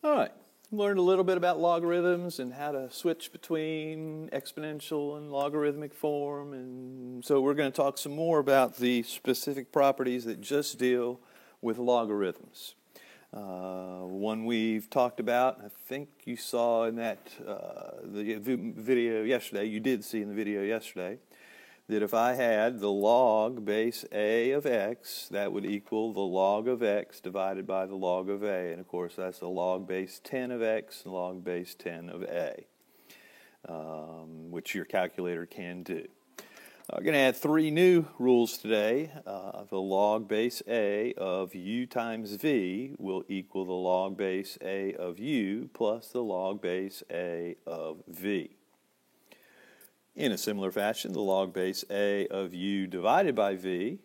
All right, learned a little bit about logarithms and how to switch between exponential and logarithmic form, and so we're going to talk some more about the specific properties that just deal with logarithms. One we've talked about, I think you saw in that the video yesterday, you did see in the video yesterday, that if I had the log base a of x, that would equal the log of x divided by the log of a. And of course, that's the log base 10 of x and log base 10 of a, which your calculator can do. I'm going to add three new rules today. The log base a of u times v will equal the log base a of u plus the log base a of v. In a similar fashion, the log base a of u divided by v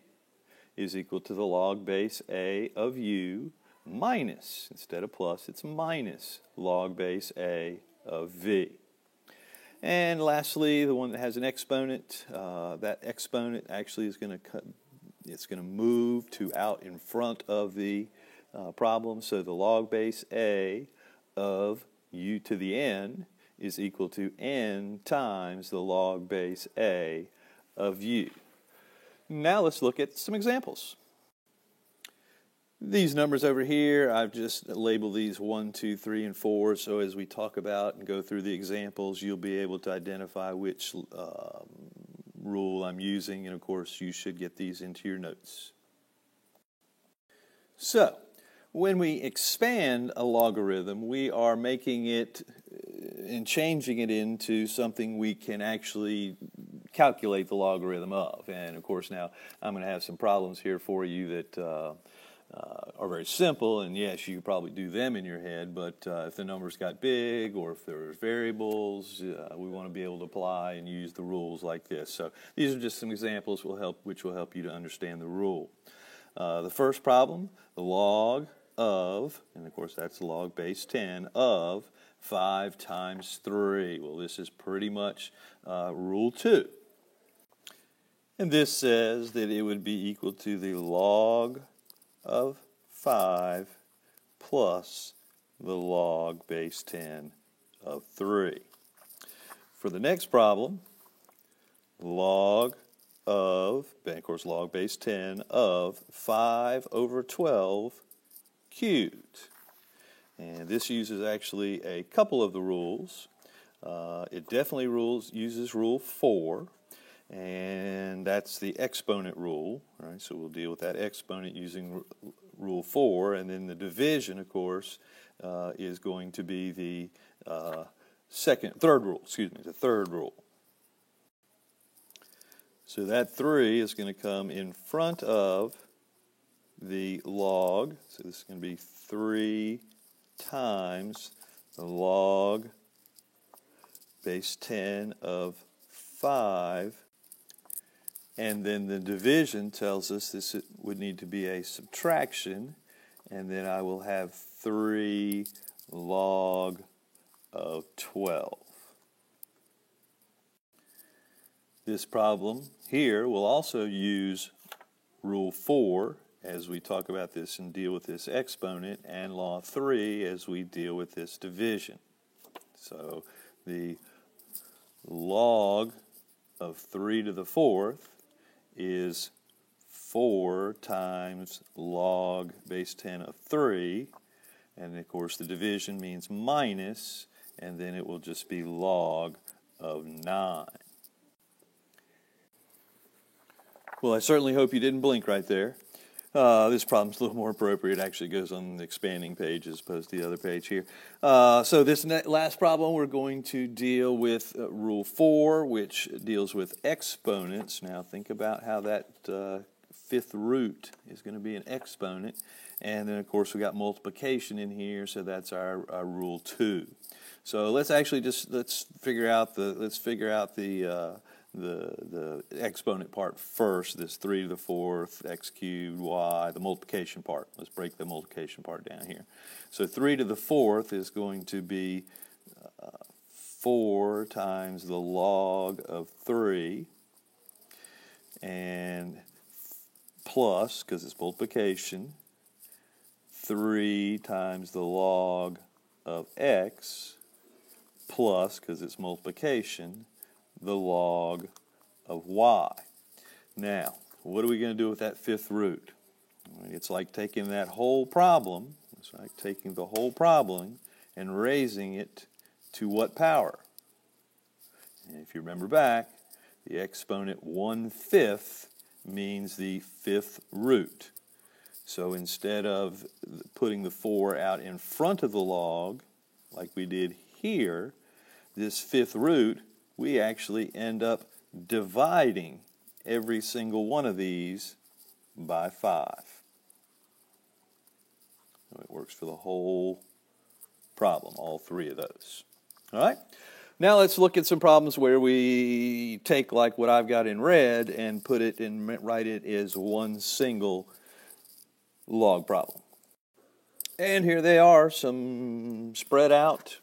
is equal to the log base a of u minus, instead of plus, it's minus log base a of v. And lastly, the one that has an exponent, that exponent actually is going to move to out in front of the problem. So the log base a of u to the n is equal to n times the log base a of u. Now let's look at some examples. These numbers over here, I've just labeled these 1, 2, 3, and 4, so as we talk about and go through the examples, you'll be able to identify which rule I'm using, and of course you should get these into your notes. So, when we expand a logarithm, we are making it and changing it into something we can actually calculate the logarithm of. And of course now I'm going to have some problems here for you that are very simple, and yes, you could probably do them in your head, but if the numbers got big or if there's variables, we want to be able to apply and use the rules like this. So these are just some examples which will help you to understand the rule. The first problem, the log of, and of course that's the log base 10 of 5 times 3. Well, this is pretty much rule 2. And this says that it would be equal to the log of 5 plus the log base 10 of 3. For the next problem, log of, and of course log base 10 of 5 over 12 cubed. And this uses actually a couple of the rules. It definitely uses rule 4, and that's the exponent rule. Right? So we'll deal with that exponent using rule 4, and then the division, of course, is going to be the third rule. So that 3 is going to come in front of the log. So this is going to be 3 times the log base 10 of 5, and then the division tells us this would need to be a subtraction, and then I will have 3 log of 12. This problem here will also use rule 4 as we talk about this and deal with this exponent, and law 3 as we deal with this division. So the log of 3 to the 4th is 4 times log base 10 of 3, and of course the division means minus, and then it will just be log of 9. Well, I certainly hope you didn't blink right there. This problem's a little more appropriate. It actually goes on the expanding page as opposed to the other page here. So this last problem, we're going to deal with rule 4, which deals with exponents. Now think about how that fifth root is going to be an exponent. And then, of course, we got multiplication in here, so that's our rule 2. So let's actually let's figure out the exponent part first, this 3 to the 4th, x cubed, y, the multiplication part. Let's break the multiplication part down here. So 3 to the 4th is going to be 4 times the log of 3, and plus, because it's multiplication, 3 times the log of x plus, because it's multiplication, the log of y. Now, what are we going to do with that fifth root? It's like taking that whole problem, it's like taking the whole problem and raising it to what power? And if you remember back, the exponent 1/5 means the fifth root. So instead of putting the 4 out in front of the log, like we did here, this fifth root, we actually end up dividing every single one of these by 5. So it works for the whole problem, all three of those. All right? Now let's look at some problems where we take like what I've got in red and put it and write it as one single log problem. And here they are, some spread out,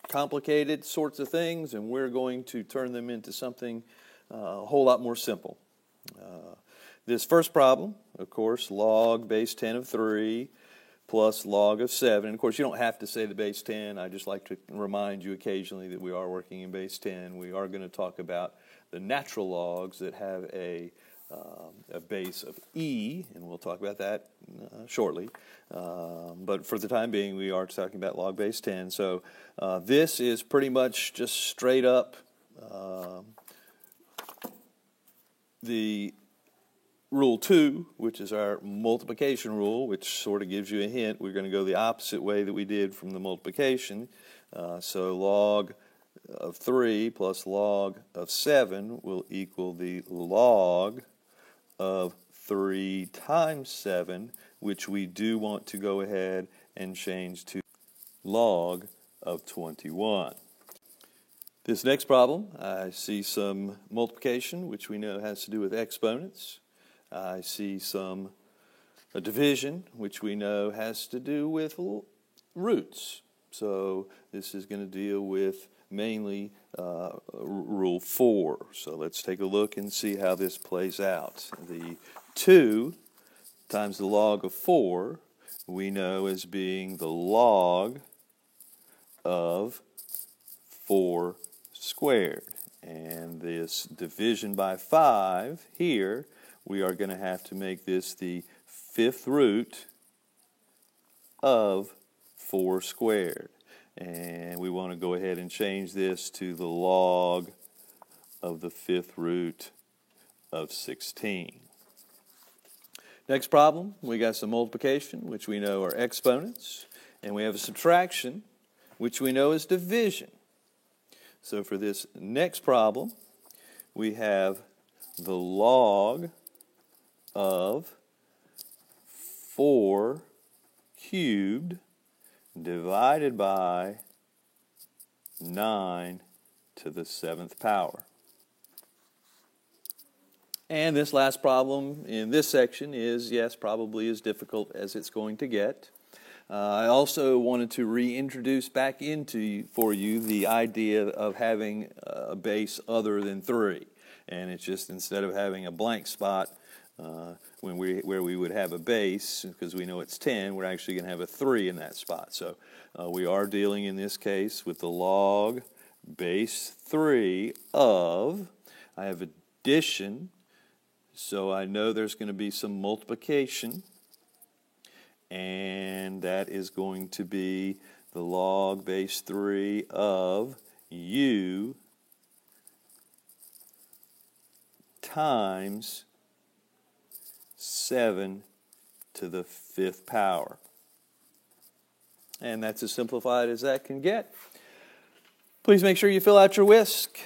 complicated sorts of things, and we're going to turn them into something a whole lot more simple. This first problem, of course, log base 10 of 3 plus log of 7. And of course, you don't have to say the base 10. I just like to remind you occasionally that we are working in base 10. We are going to talk about the natural logs that have a base of e, and we'll talk about that shortly. But for the time being, we are talking about log base 10. So this is pretty much just straight up the Rule 2, which is our multiplication rule, which sort of gives you a hint. We're going to go the opposite way that we did from the multiplication. So log of 3 plus log of 7 will equal the log of 3 times 7, which we do want to go ahead and change to log of 21. This next problem, I see some multiplication, which we know has to do with exponents. I see some division, which we know has to do with roots. So this is going to deal with mainly Rule 4. So let's take a look and see how this plays out. The 2 times the log of 4 we know as being the log of 4 squared. And this division by 5 here, we are going to have to make this the fifth root of 4 squared. And we want to go ahead and change this to the log of the fifth root of 16. Next problem, we got some multiplication, which we know are exponents. And we have a subtraction, which we know is division. So for this next problem, we have the log of 4 cubed divided by 9 to the 7th power. And this last problem in this section is, yes, probably as difficult as it's going to get. I also wanted to reintroduce back for you the idea of having a base other than 3. And it's just instead of having a blank spot, where we would have a base, because we know it's 10, we're actually going to have a 3 in that spot. So we are dealing in this case with the log base 3 of, I have addition, so I know there's going to be some multiplication, and that is going to be the log base 3 of u times 7 to the 5th power. And that's as simplified as that can get. Please make sure you fill out your WISC.